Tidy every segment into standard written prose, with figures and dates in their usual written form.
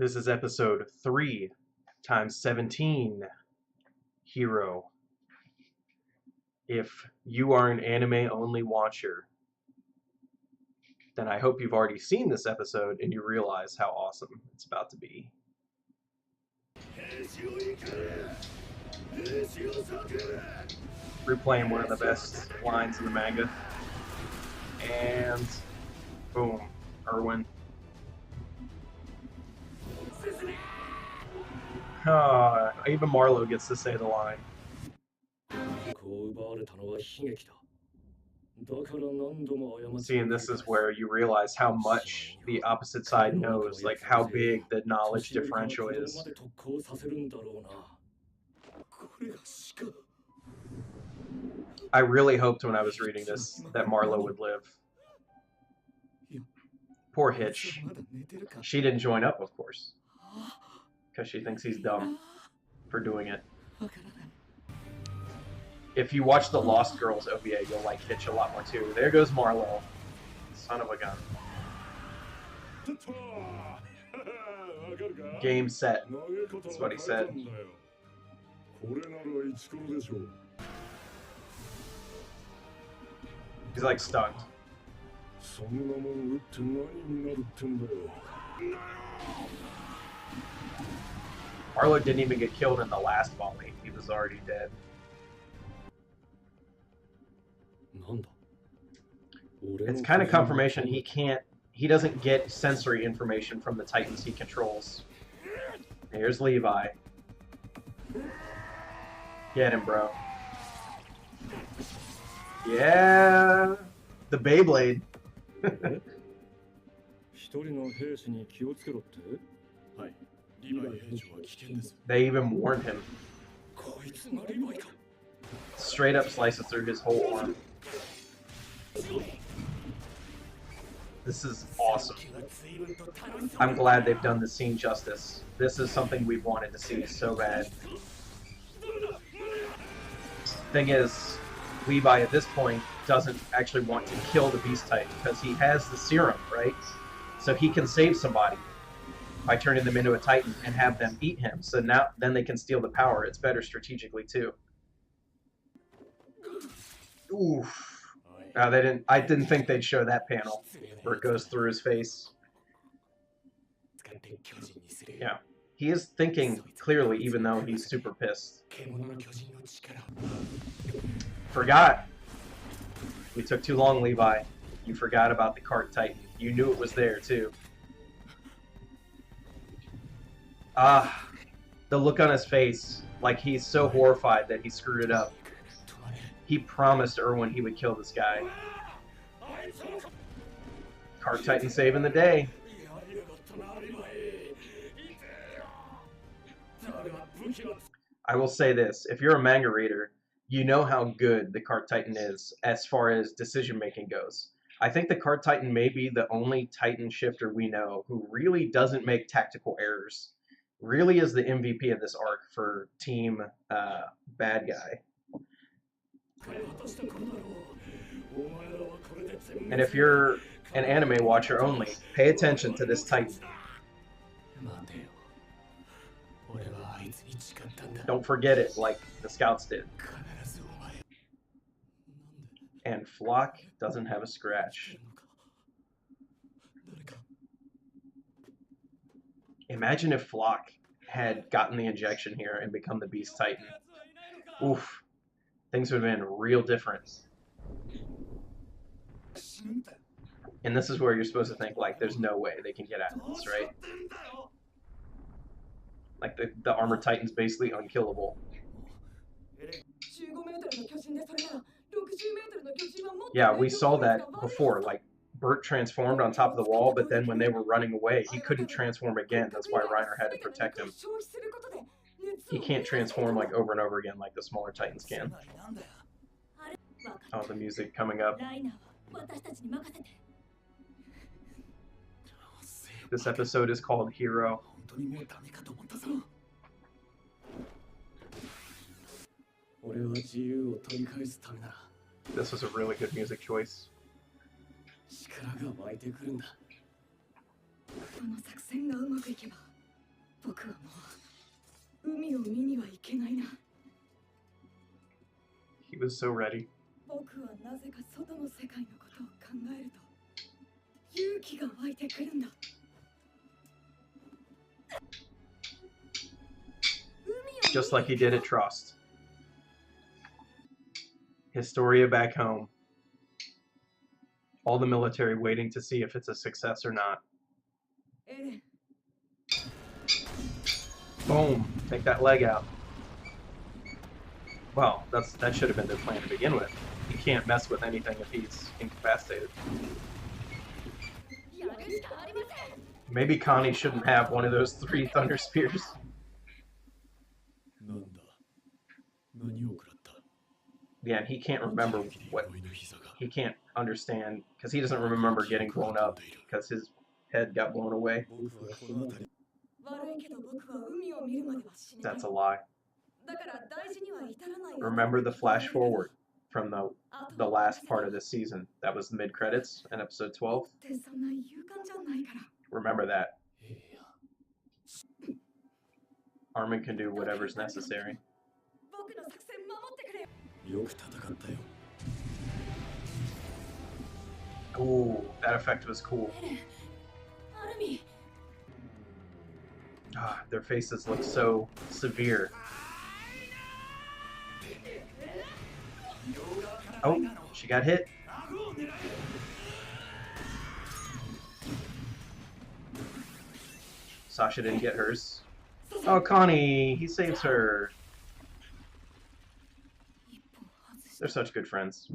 This is episode 3 times 17 Hero. If you are an anime-only watcher, then I hope you've already seen this episode and you realize how awesome it's about to be. Replaying one of the best lines in the manga. And boom, Erwin. Even Marlowe gets to say the line. See, and this is where you realize how much the opposite side knows, like how big the knowledge differential is. I really hoped when I was reading this that Marlowe would live. Poor Hitch. She didn't join up, of course, because she thinks he's dumb for doing it. If you watch the Lost Girls OVA, you'll like Hitch a lot more too. There goes Marlowe. Son of a gun. Game set. That's what he said. He's like stunned. Marlowe didn't even get killed in the last volley. He was already dead. It's kind of confirmation he doesn't get sensory information from the Titans he controls. Here's Levi. Get him, bro. Yeah! The Beyblade. They even warned him. Straight up slices through his whole arm. This is awesome. I'm glad they've done the scene justice. This is something we've wanted to see so bad. Thing is, Levi at this point doesn't actually want to kill the Beast Titan because he has the serum, right? So he can save somebody by turning them into a Titan and have them eat him. So then they can steal the power. It's better strategically too. Oof. I didn't think they'd show that panel where it goes through his face. Yeah. He is thinking clearly even though he's super pissed. Forgot. We took too long, Levi. You forgot about the Cart Titan. You knew it was there too. The look on his face, like he's so horrified that he screwed it up. He promised Erwin he would kill this guy. Cart Titan saving the day. I will say this, if you're a manga reader, you know how good the Cart Titan is as far as decision making goes. I think the Cart Titan may be the only Titan shifter we know who really doesn't make tactical errors. Really is the MVP of this arc for Team Bad Guy. And if you're an anime watcher only, pay attention to this Titan. Don't forget it like the Scouts did. And Flock doesn't have a scratch. Imagine if Flock had gotten the injection here and become the Beast Titan. Oof. Things would have been real different. And this is where you're supposed to think, like, there's no way they can get out of this, right? Like, the Armored Titan's basically unkillable. Yeah, we saw that before, like, Bert transformed on top of the wall, but then when they were running away, he couldn't transform again. That's why Reiner had to protect him. He can't transform like over and over again like the smaller Titans can. Oh, the music coming up. This episode is called Hero. This was a really good music choice. was so ready. Just like he did at Trust. Historia back home. All the military waiting to see if it's a success or not. Boom. Take that leg out. Well, that should have been their plan to begin with. You can't mess with anything if he's incapacitated. Maybe Connie shouldn't have one of those 3 Thunder Spears. Yeah, and he can't remember what... He can't understand, because he doesn't remember getting blown up, because his head got blown away. That's a lie. Remember the flash forward from the last part of this season. That was the mid-credits in episode 12. Remember that. Armin can do whatever's necessary. Ooh, that effect was cool. Ah, their faces look so severe. Oh, she got hit. Sasha didn't get hers. Oh, Connie, he saves her. They're such good friends.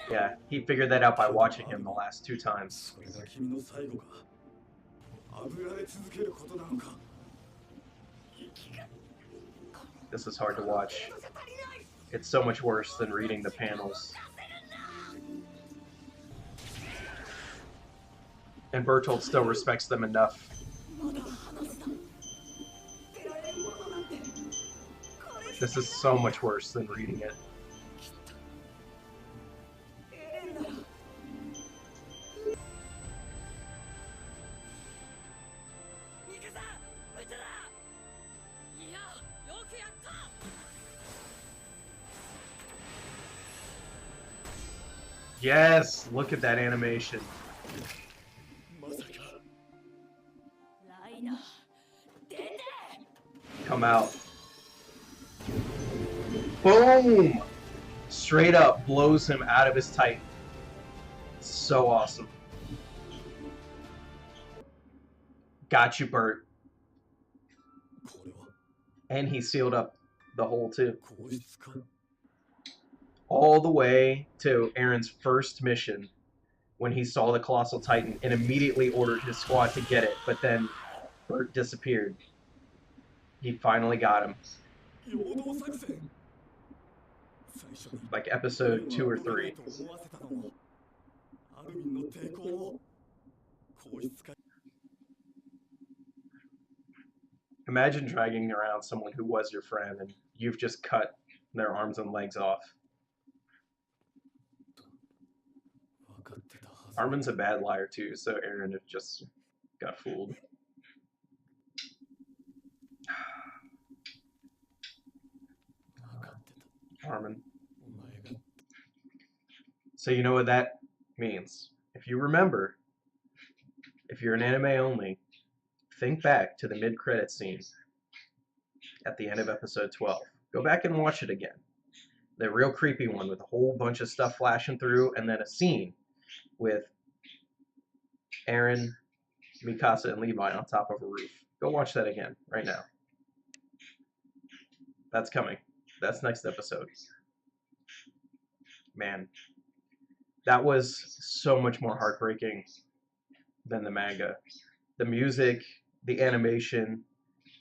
Yeah, he figured that out by watching him the last 2 times. This is hard to watch. It's so much worse than reading the panels. And Bertolt still respects them enough. This is so much worse than reading it. Yes, look at that animation. Come out. Boom! Straight up blows him out of his Titan. So awesome. Got you, Bert. And he sealed up the hole too. All the way to Aaron's first mission when he saw the Colossal Titan and immediately ordered his squad to get it, but then Bert disappeared. He finally got him. Like episode 2 or 3. Imagine dragging around someone who was your friend and you've just cut their arms and legs off. Armin's a bad liar too, so Aaron just got fooled. Armin. So you know what that means. If you remember, if you're an anime only, think back to the mid-credit scene at the end of episode 12. Go back and watch it again. The real creepy one with a whole bunch of stuff flashing through, and then a scene with Aaron, Mikasa, and Levi on top of a roof. Go watch that again, right now. That's coming. That's next episode. Man, that was so much more heartbreaking than the manga. The music, the animation,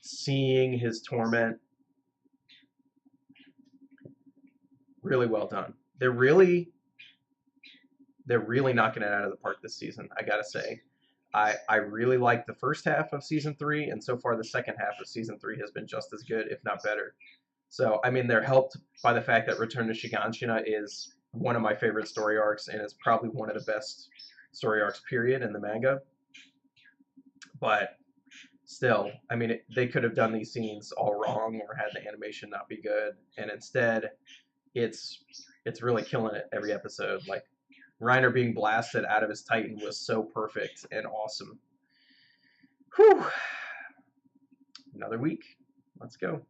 seeing his torment. Really well done. They're really knocking it out of the park this season, I gotta say. I really like the first half of Season 3, and so far the second half of Season 3 has been just as good, if not better. So, I mean, they're helped by the fact that Return to Shiganshina is one of my favorite story arcs, and it's probably one of the best story arcs, period, in the manga. But still, I mean, they could have done these scenes all wrong or had the animation not be good, and instead, it's it's really killing it every episode. Like Reiner being blasted out of his Titan was so perfect and awesome. Whew. Another week. Let's go.